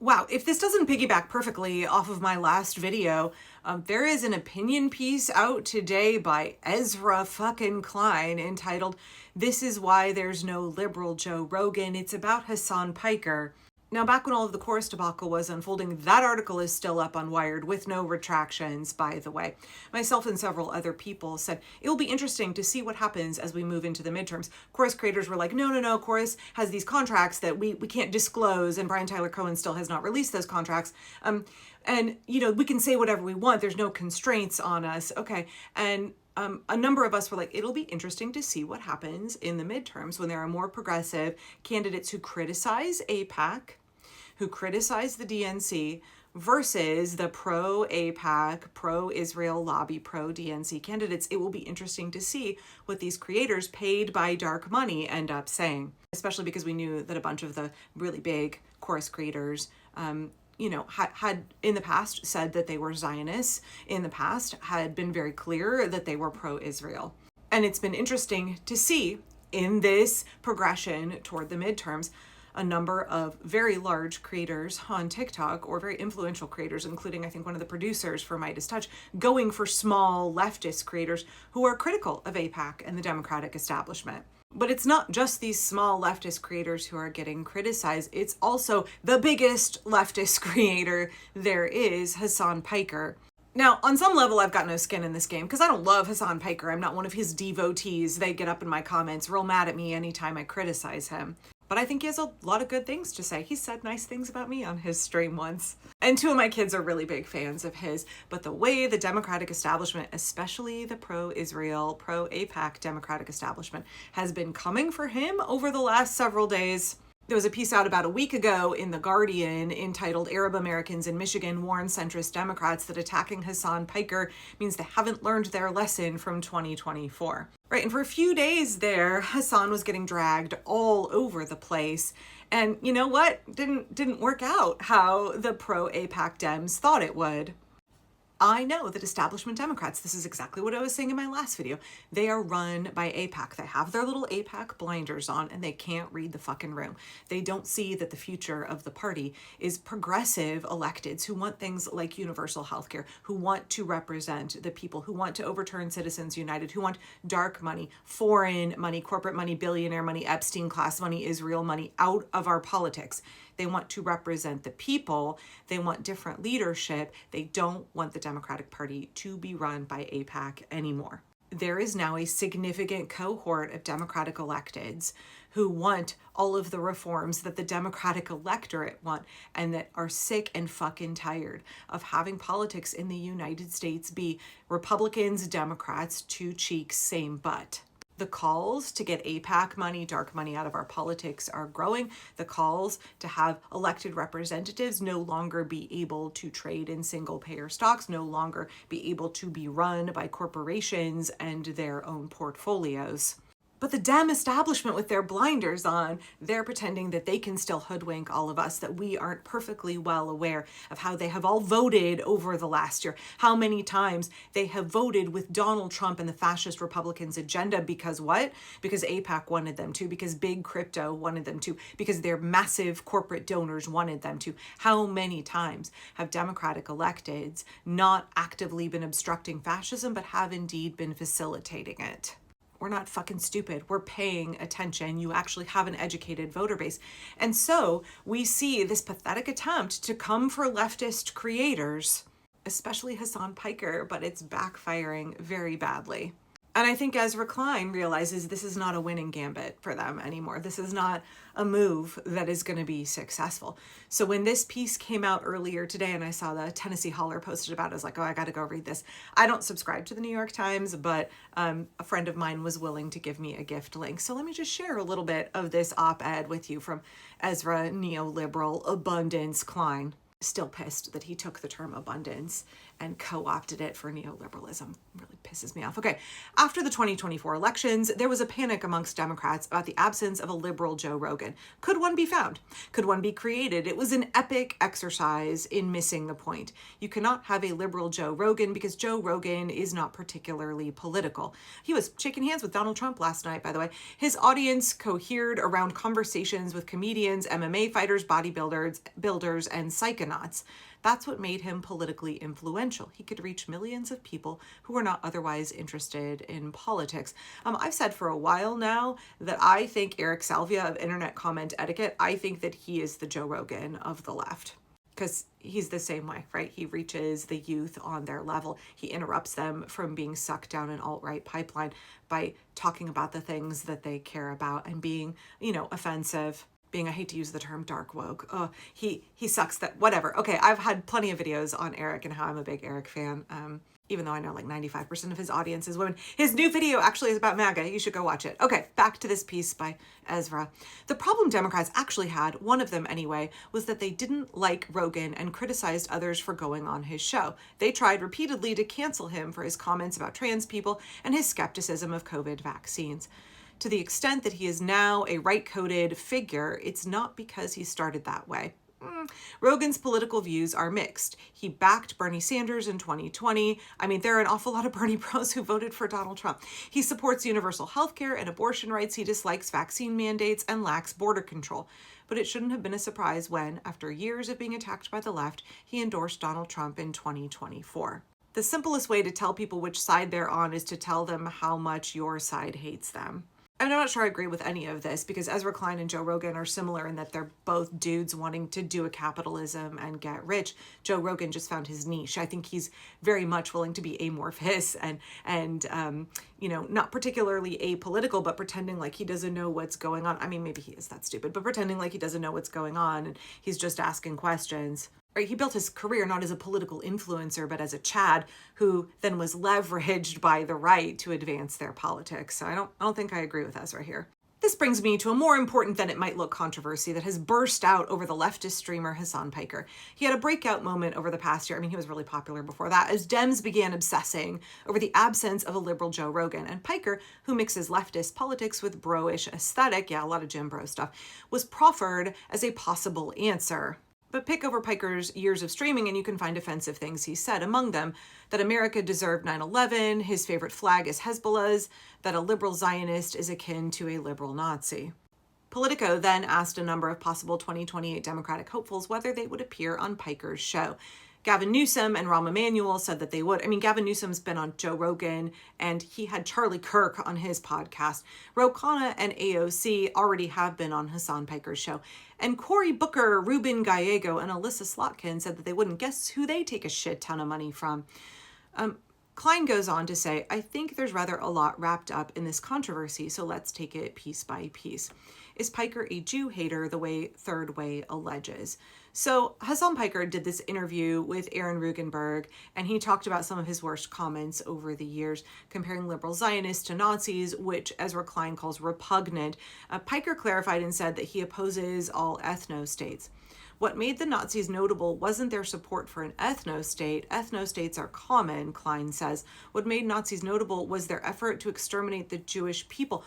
Wow, if this doesn't piggyback perfectly off of my last video, there is an opinion piece out today by Ezra fucking Klein entitled, "This is Why There's No Liberal Joe Rogan." It's about Hassan Piker. Now, back when all of the chorus debacle was unfolding, that article is still up on Wired with no retractions, by the way. Myself and several other people said it will be interesting to see what happens as we move into the midterms. Chorus creators were like, no, Chorus has these contracts that we can't disclose, and Brian Tyler Cohen still has not released those contracts. And, we can say whatever we want. There's no constraints on us. Okay. And a number of us were like, it'll be interesting to see what happens in the midterms when there are more progressive candidates who criticize AIPAC, who criticize the DNC, versus the pro-AIPAC, pro-Israel lobby, pro-DNC candidates. It will be interesting to see what these creators paid by dark money end up saying, especially because we knew that a bunch of the really big chorus creators had in the past said that they were Zionists, in the past had been very clear that they were pro-Israel. And it's been interesting to see in this progression toward the midterms, a number of very large creators on TikTok, or very influential creators, including, I think, one of the producers for Midas Touch, going for small leftist creators who are critical of AIPAC and the Democratic establishment. But it's not just these small leftist creators who are getting criticized. It's also the biggest leftist creator there is, Hassan Piker. Now, on some level, I've got no skin in this game because I don't love Hassan Piker. I'm not one of his devotees. They get up in my comments real mad at me anytime I criticize him. But I think he has a lot of good things to say. He said nice things about me on his stream once. And two of my kids are really big fans of his. But the way the Democratic establishment, especially the pro-Israel, pro-AIPAC Democratic establishment, has been coming for him over the last several days. There was a piece out about a week ago in The Guardian entitled "Arab Americans in Michigan Warn Centrist Democrats that attacking Hassan Piker means they haven't learned their lesson from 2024. Right, and for a few days there, Hassan was getting dragged all over the place. And you know what? Didn't work out how the pro-AIPAC Dems thought it would. I know that establishment Democrats, this is exactly what I was saying in my last video, they are run by AIPAC. They have their little AIPAC blinders on and they can't read the fucking room. They don't see that the future of the party is progressive electeds who want things like universal healthcare, who want to represent the people, who want to overturn Citizens United, who want dark money, foreign money, corporate money, billionaire money, Epstein class money, Israel money out of our politics. They want to represent the people. They want different leadership. They don't want the Democratic Party to be run by AIPAC anymore. There is now a significant cohort of Democratic electeds who want all of the reforms that the Democratic electorate want and that are sick and fucking tired of having politics in the United States be Republicans, Democrats, two cheeks, same butt. The calls to get AIPAC money, dark money out of our politics are growing. The calls to have elected representatives no longer be able to trade in single payer stocks, no longer be able to be run by corporations and their own portfolios. But the Dem establishment with their blinders on, they're pretending that they can still hoodwink all of us, that we aren't perfectly well aware of how they have all voted over the last year, how many times they have voted with Donald Trump and the fascist Republicans' agenda. Because what? Because AIPAC wanted them to, because big crypto wanted them to, because their massive corporate donors wanted them to. How many times have Democratic electeds not actively been obstructing fascism, but have indeed been facilitating it? We're not fucking stupid. We're paying attention. You actually have an educated voter base. And so we see this pathetic attempt to come for leftist creators, especially Hassan Piker, but it's backfiring very badly. And I think Ezra Klein realizes this is not a winning gambit for them anymore. This is not a move that is going to be successful. So when this piece came out earlier today and I saw the Tennessee Holler posted about it, I was like, oh, I got to go read this. I don't subscribe to the New York Times, but a friend of mine was willing to give me a gift link. So let me just share a little bit of this op-ed with you from Ezra Neoliberal Abundance Klein. Still pissed that he took the term abundance and co-opted it for neoliberalism. It really pisses me off. Okay, after the 2024 elections, there was a panic amongst Democrats about the absence of a liberal Joe Rogan. Could one be found? Could one be created? It was an epic exercise in missing the point. You cannot have a liberal Joe Rogan because Joe Rogan is not particularly political. He was shaking hands with Donald Trump last night, by the way. His audience cohered around conversations with comedians, MMA fighters, bodybuilders, and psychonauts. That's what made him politically influential. He could reach millions of people who were not otherwise interested in politics. I've said for a while now that I think Eric Salvia of Internet Comment Etiquette, I think that he is the Joe Rogan of the left. Because he's the same way, right? He reaches the youth on their level. He interrupts them from being sucked down an alt-right pipeline by talking about the things that they care about and being, offensive. Being, I hate to use the term dark woke. He sucks, that whatever. Okay, I've had plenty of videos on Eric and how I'm a big Eric fan. Even though I know like 95% of his audience is women. His new video actually is about MAGA. You should go watch it. Okay, back to this piece by Ezra. The problem Democrats actually had, one of them anyway, was that they didn't like Rogan and criticized others for going on his show. They tried repeatedly to cancel him for his comments about trans people and his skepticism of COVID vaccines. To the extent that he is now a right-coded figure, it's not because he started that way. Rogan's political views are mixed. He backed Bernie Sanders in 2020. I mean, there are an awful lot of Bernie pros who voted for Donald Trump. He supports universal health care and abortion rights. He dislikes vaccine mandates and lacks border control. But it shouldn't have been a surprise when, after years of being attacked by the left, he endorsed Donald Trump in 2024. The simplest way to tell people which side they're on is to tell them how much your side hates them. And I'm not sure I agree with any of this because Ezra Klein and Joe Rogan are similar in that they're both dudes wanting to do a capitalism and get rich. Joe Rogan just found his niche. I think he's very much willing to be amorphous and not particularly apolitical, but pretending like he doesn't know what's going on. I mean, maybe he is that stupid, but pretending like he doesn't know what's going on and he's just asking questions. Right, he built his career not as a political influencer, but as a Chad who then was leveraged by the right to advance their politics. So I don't think I agree with Ezra here. This brings me to a more important than it might look controversy that has burst out over the leftist streamer Hassan Piker. He had a breakout moment over the past year. I mean, he was really popular before that as Dems began obsessing over the absence of a liberal Joe Rogan. And Piker, who mixes leftist politics with bro-ish aesthetic, a lot of Jim Bro stuff, was proffered as a possible answer. But pick over Piker's years of streaming and you can find offensive things he said, among them that America deserved 9/11, his favorite flag is Hezbollah's, that a liberal Zionist is akin to a liberal Nazi. Politico then asked a number of possible 2028 Democratic hopefuls whether they would appear on Piker's show. Gavin Newsom and Rahm Emanuel said that they would. I mean, Gavin Newsom's been on Joe Rogan and he had Charlie Kirk on his podcast. Ro Khanna and AOC already have been on Hassan Piker's show. And Cory Booker, Ruben Gallego, and Alyssa Slotkin said that they wouldn't. Guess who they take a shit ton of money from? Klein goes on to say, I think there's rather a lot wrapped up in this controversy, so let's take it piece by piece. Is Piker a Jew hater the way Third Way alleges? So Hassan Piker did this interview with Aaron Rugenberg, and he talked about some of his worst comments over the years, comparing liberal Zionists to Nazis, which Ezra Klein calls repugnant. Piker clarified and said that he opposes all ethno-states. What made the Nazis notable wasn't their support for an ethno-state. Ethno-states are common, Klein says. What made Nazis notable was their effort to exterminate the Jewish people.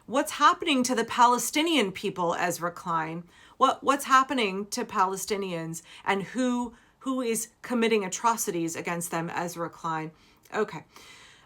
What's happening to the Palestinian people, Ezra Klein? What's happening to Palestinians and who is committing atrocities against them, Ezra Klein? Okay.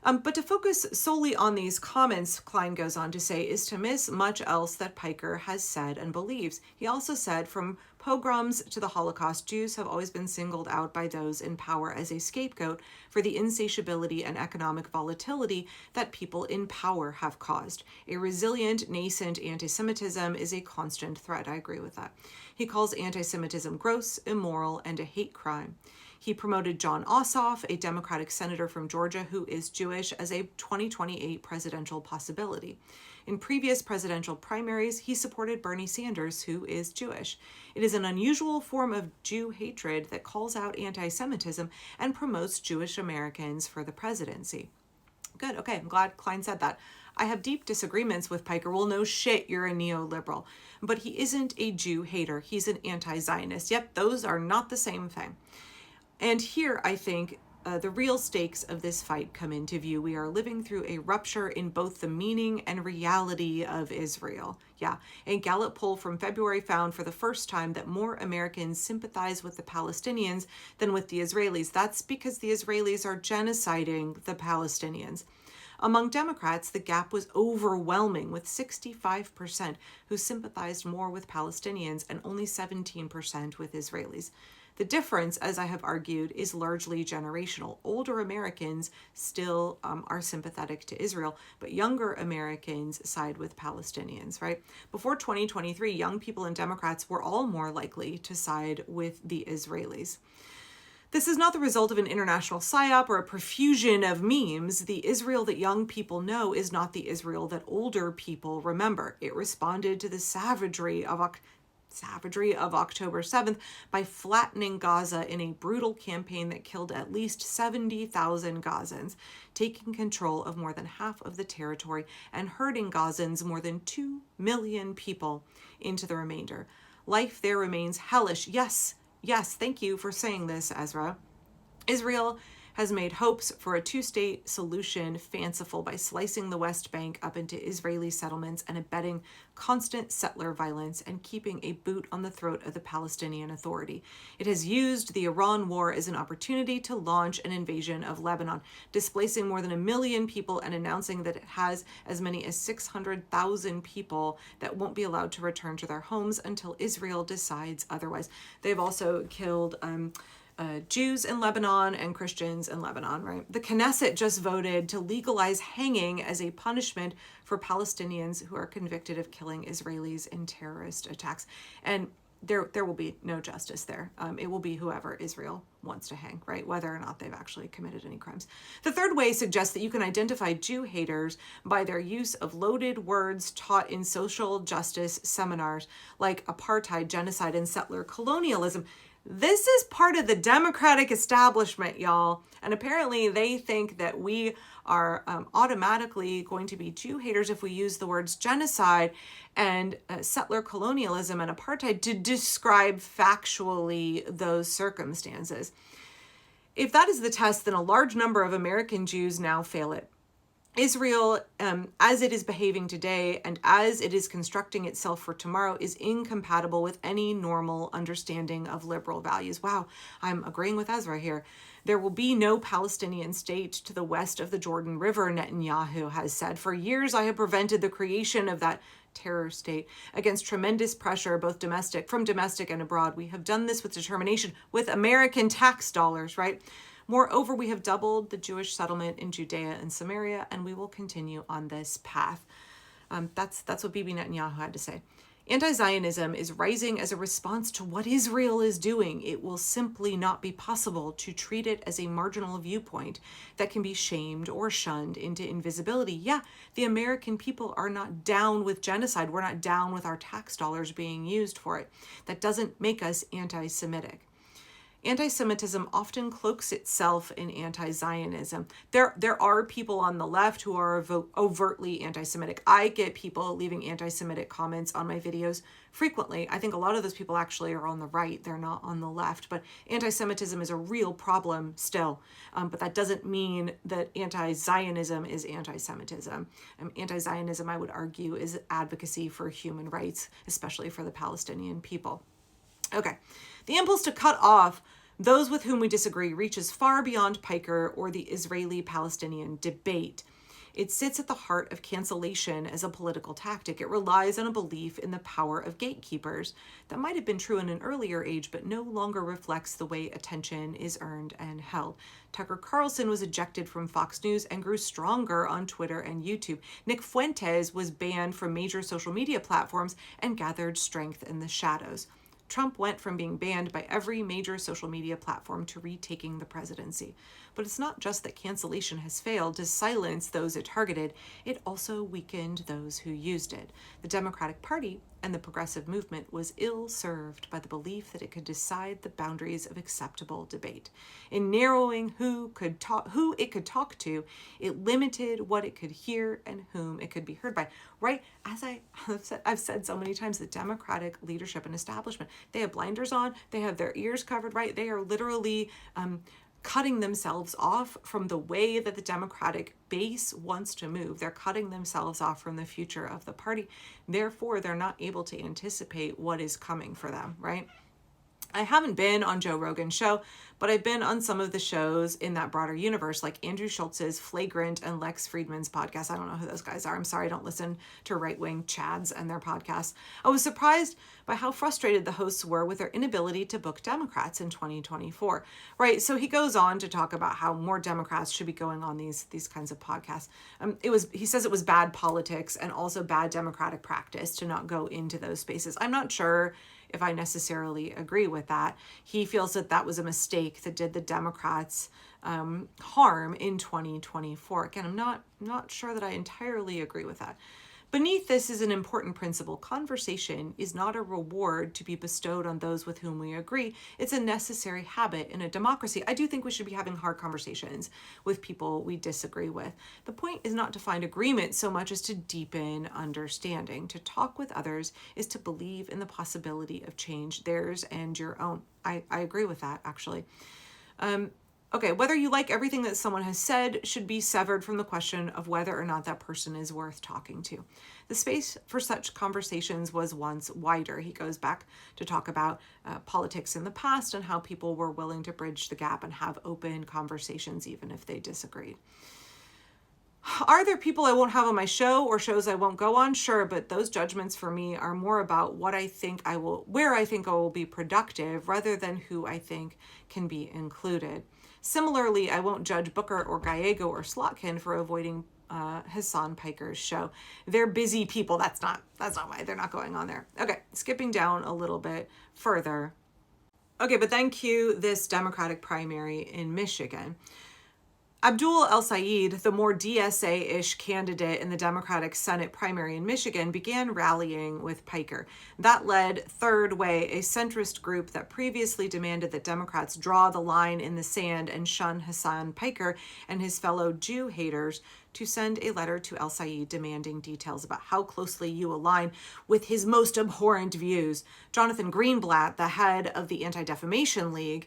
But to focus solely on these comments, Klein goes on to say, is to miss much else that Piker has said and believes. He also said, from pogroms to the Holocaust, Jews have always been singled out by those in power as a scapegoat for the insatiability and economic volatility that people in power have caused. A resilient, nascent anti-Semitism is a constant threat. I agree with that. He calls anti-Semitism gross, immoral, and a hate crime. He promoted John Ossoff, a Democratic senator from Georgia who is Jewish, as a 2028 presidential possibility. In previous presidential primaries, he supported Bernie Sanders, who is Jewish. It is an unusual form of Jew hatred that calls out anti-Semitism and promotes Jewish Americans for the presidency. Good, okay, I'm glad Klein said that. I have deep disagreements with Piker. Well, no shit, you're a neoliberal. But he isn't a Jew hater. He's an anti-Zionist. Yep, those are not the same thing. And here, I think, the real stakes of this fight come into view. We are living through a rupture in both the meaning and reality of Israel. Yeah, a Gallup poll from February found for the first time that more Americans sympathize with the Palestinians than with the Israelis. That's because the Israelis are genociding the Palestinians. Among Democrats, the gap was overwhelming, with 65% who sympathized more with Palestinians and only 17% with Israelis. The difference, as I have argued, is largely generational. Older Americans still are sympathetic to Israel, but younger Americans side with Palestinians, right? Before 2023, young people and Democrats were all more likely to side with the Israelis. This is not the result of an international psyop or a profusion of memes. The Israel that young people know is not the Israel that older people remember. It responded to the savagery of October 7th by flattening Gaza in a brutal campaign that killed at least 70,000 Gazans, taking control of more than half of the territory and herding Gazans, more than 2 million people, into the remainder. Life there remains hellish. Yes, thank you for saying this, Ezra. Israel has made hopes for a two-state solution fanciful by slicing the West Bank up into Israeli settlements and abetting constant settler violence and keeping a boot on the throat of the Palestinian Authority. It has used the Iran war as an opportunity to launch an invasion of Lebanon, displacing more than 1 million people and announcing that it has as many as 600,000 people that won't be allowed to return to their homes until Israel decides otherwise. They've also killed Jews in Lebanon and Christians in Lebanon, right? The Knesset just voted to legalize hanging as a punishment for Palestinians who are convicted of killing Israelis in terrorist attacks. And there will be no justice there. It will be whoever Israel wants to hang, right? Whether or not they've actually committed any crimes. The third way suggests that you can identify Jew haters by their use of loaded words taught in social justice seminars like apartheid, genocide, and settler colonialism. This is part of the Democratic establishment, y'all. And apparently they think that we are automatically going to be Jew haters if we use the words genocide and settler colonialism and apartheid to describe factually those circumstances. If that is the test, then a large number of American Jews now fail it. Israel, as it is behaving today and as it is constructing itself for tomorrow, is incompatible with any normal understanding of liberal values. Wow, I'm agreeing with Ezra here. There will be no Palestinian state to the west of the Jordan River, Netanyahu has said. For years, I have prevented the creation of that terror state against tremendous pressure, both from domestic and abroad. We have done this with determination, with American tax dollars, right? Moreover, we have doubled the Jewish settlement in Judea and Samaria, and we will continue on this path. That's what Bibi Netanyahu had to say. Anti-Zionism is rising as a response to what Israel is doing. It will simply not be possible to treat it as a marginal viewpoint that can be shamed or shunned into invisibility. Yeah, the American people are not down with genocide. We're not down with our tax dollars being used for it. That doesn't make us anti-Semitic. Anti-Semitism often cloaks itself in anti-Zionism. There are people on the left who are overtly anti-Semitic. I get people leaving anti-Semitic comments on my videos frequently. I think a lot of those people actually are on the right. They're not on the left. But anti-Semitism is a real problem still. But that doesn't mean that anti-Zionism is anti-Semitism. Anti-Zionism, I would argue, is advocacy for human rights, especially for the Palestinian people. Okay, the impulse to cut off those with whom we disagree reaches far beyond Piker or the Israeli-Palestinian debate. It sits at the heart of cancellation as a political tactic. It relies on a belief in the power of gatekeepers that might have been true in an earlier age, but no longer reflects the way attention is earned and held. Tucker Carlson was ejected from Fox News and grew stronger on Twitter and YouTube. Nick Fuentes was banned from major social media platforms and gathered strength in the shadows. Trump went from being banned by every major social media platform to retaking the presidency. But it's not just that cancellation has failed to silence those it targeted, it also weakened those who used it. The Democratic Party and the progressive movement was ill-served by the belief that it could decide the boundaries of acceptable debate. In narrowing who it could talk to, it limited what it could hear and whom it could be heard by. Right? As I've said so many times, the Democratic leadership and establishment, they have blinders on, they have their ears covered, right? They are literally cutting themselves off from the way that the Democratic base wants to move. They're cutting themselves off from the future of the party. Therefore, they're not able to anticipate what is coming for them, right? I haven't been on Joe Rogan's show, but I've been on some of the shows in that broader universe, like Andrew Schultz's Flagrant and Lex Friedman's podcast. I don't know who those guys are. I'm sorry, I don't listen to right-wing chads and their podcasts. I was surprised by how frustrated the hosts were with their inability to book Democrats in 2024, right? So he goes on to talk about how more Democrats should be going on these kinds of podcasts. He says it was bad politics and also bad Democratic practice to not go into those spaces. I'm not sure if I necessarily agree with that. He feels that that was a mistake that did the Democrats harm in 2024. Again, I'm not sure that I entirely agree with that. Beneath this is an important principle. Conversation is not a reward to be bestowed on those with whom we agree. It's a necessary habit in a democracy. I do think we should be having hard conversations with people we disagree with. The point is not to find agreement so much as to deepen understanding. To talk with others is to believe in the possibility of change, theirs and your own. I agree with that, actually. Okay, whether you like everything that someone has said should be severed from the question of whether or not that person is worth talking to. The space for such conversations was once wider. He goes back to talk about politics in the past and how people were willing to bridge the gap and have open conversations even if they disagreed. Are there people I won't have on my show or shows I won't go on? Sure, but those judgments for me are more about where I think I will be productive rather than who I think can be included. Similarly, I won't judge Booker or Gallego or Slotkin for avoiding Hassan Piker's show. They're busy people. That's not why they're not going on there. Okay, skipping down a little bit further. Okay, but then cue this Democratic primary in Michigan. Abdul El-Sayed, the more DSA-ish candidate in the Democratic Senate primary in Michigan, began rallying with Piker. That led Third Way, a centrist group that previously demanded that Democrats draw the line in the sand and shun Hassan Piker and his fellow Jew haters, to send a letter to El-Sayed demanding details about how closely you align with his most abhorrent views. Jonathan Greenblatt, the head of the Anti-Defamation League,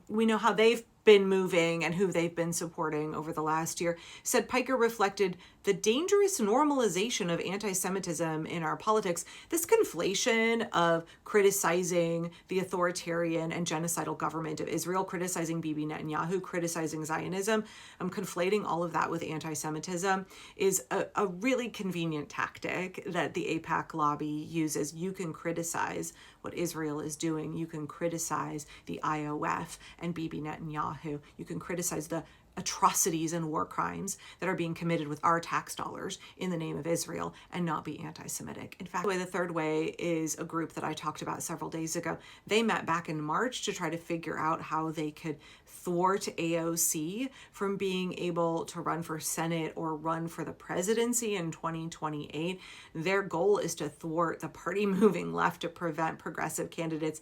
we know how they've been moving and who they've been supporting over the last year, said Piker reflected the dangerous normalization of anti-Semitism in our politics. This conflation of criticizing the authoritarian and genocidal government of Israel, criticizing Bibi Netanyahu, criticizing Zionism, conflating all of that with anti-Semitism is a really convenient tactic that the AIPAC lobby uses. You can criticize what Israel is doing. You can criticize the IOF and Bibi Netanyahu. You can criticize the atrocities and war crimes that are being committed with our tax dollars in the name of Israel and not be anti-Semitic. In fact, the Third Way is a group that I talked about several days ago. They met back in March to try to figure out how they could thwart AOC from being able to run for Senate or run for the presidency in 2028. Their goal is to thwart the party moving left to prevent progressive candidates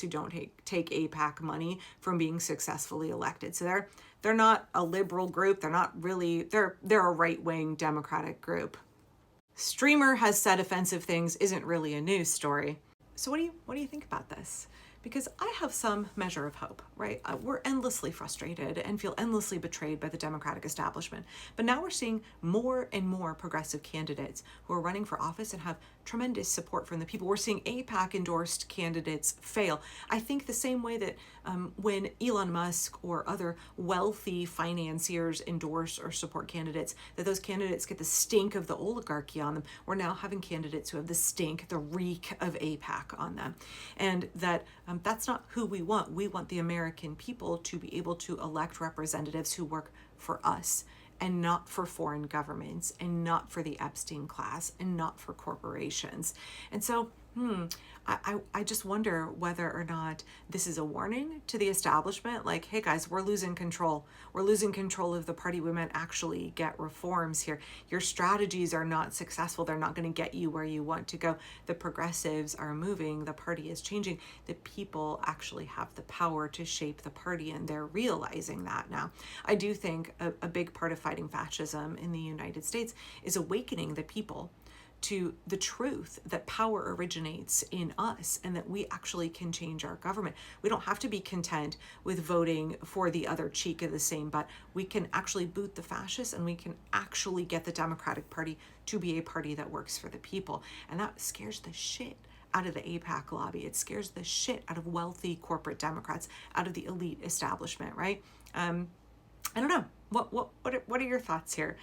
who don't take AIPAC money from being successfully elected. So they're not a liberal group. They're not really, they're a right-wing Democratic group. Streamer has said offensive things isn't really a news story. So what do you think about this? Because I have some measure of hope, right? We're endlessly frustrated and feel endlessly betrayed by the Democratic establishment. But now we're seeing more and more progressive candidates who are running for office and have tremendous support from the people. We're seeing AIPAC-endorsed candidates fail. I think the same way that when Elon Musk or other wealthy financiers endorse or support candidates, that those candidates get the stink of the oligarchy on them. We're now having candidates who have the stink, the reek of AIPAC on them. And that's not who we want. We want the American people to be able to elect representatives who work for us and not for foreign governments and not for the Epstein class and not for corporations. And so, I just wonder whether or not this is a warning to the establishment, like, hey guys, we're losing control. We're losing control of the party. We might actually get reforms here. Your strategies are not successful. They're not going to get you where you want to go. The progressives are moving. The party is changing. The people actually have the power to shape the party, and they're realizing that now. I do think a big part of fighting fascism in the United States is awakening the people to the truth that power originates in us and that we actually can change our government. We don't have to be content with voting for the other cheek of the same butt. We can actually boot the fascists, and we can actually get the Democratic Party to be a party that works for the people. And that scares the shit out of the AIPAC lobby. It scares the shit out of wealthy corporate Democrats, out of the elite establishment, right? I don't know. What are your thoughts here?